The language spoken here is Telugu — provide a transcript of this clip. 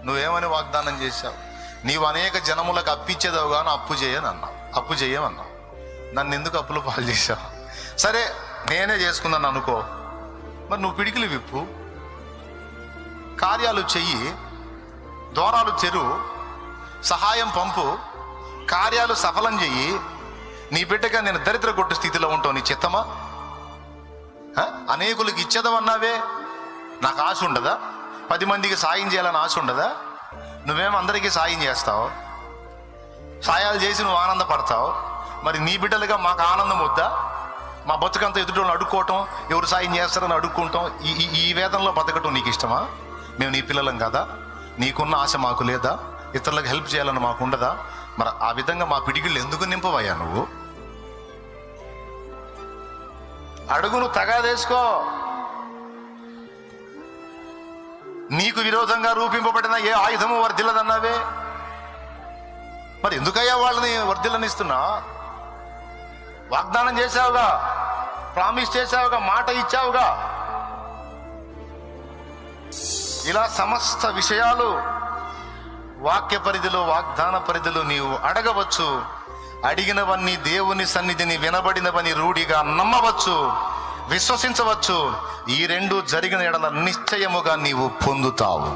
నువ్వేమని వాగ్దానం చేశావు? నీవు అనేక జనములకు అప్పిచ్చేదావు కానీ అప్పు చేయనన్నావు. అప్పు చేయమన్నావు. నన్ను ఎందుకు అప్పులు పాలు చేశావు? సరే నేనే చేసుకున్నాను అనుకో, మరి నువ్వు పిడికిలు విప్పు, కార్యాలు చెయ్యి, దూరాలు చెరు, సహాయం పంపు, కార్యాలు సఫలం చెయ్యి. నీ బిడ్డగా నేను దరిద్ర కొట్టు స్థితిలో ఉంటావు. నీ చిత్తమా? అనేకులకు ఇచ్చేదవన్నావే, నాకు ఆశ ఉండదా? 10 మందికి సాయం చేయాలని ఆశ ఉండదా? నువ్వేమో అందరికీ సాయం చేస్తావు, సాయాలు చేసి నువ్వు ఆనందపడతావు. మరి నీ బిడ్డలుగా మాకు ఆనందం వద్దా? మా బతుకంతా ఎదుటోళ్ళని అడుక్కోవటం, ఎవరు సాయం చేస్తారని అడుక్కుంటాం, ఈ వేదనలో బతకటం నీకు ఇష్టమా? మేము నీ పిల్లలం కదా? నీకున్న ఆశ మాకు లేదా? ఇతరులకు హెల్ప్ చేయాలని మాకు ఉండదా? మరి ఆ విధంగా మా పిడికిళ్ళు ఎందుకు నింపవయ్యా నువ్వు? అడుగును తగాదేసుకో. నీకు విరోధంగా రూపింపబడిన ఏ ఆయుధము వర్ధిల్లదన్నావే, మరి ఎందుకయ్యా వాళ్ళని వర్ధిల్లనిస్తున్నా? వాగ్దానం చేశావుగా, ప్రామిస్ చేశావుగా, మాట ఇచ్చావుగా. ఇలా సమస్త విషయాలు వాక్య పరిధిలో, వాగ్దాన పరిధిలో నీవు అడగవచ్చు. అడిగినవన్నీ దేవుని సన్నిధిని వినబడినవని రూఢిగా నమ్మవచ్చు, విశ్వసించవచ్చు. ఈ రెండు జరిగిన ఎడల నిశ్చయముగా నీవు పొందుతావు.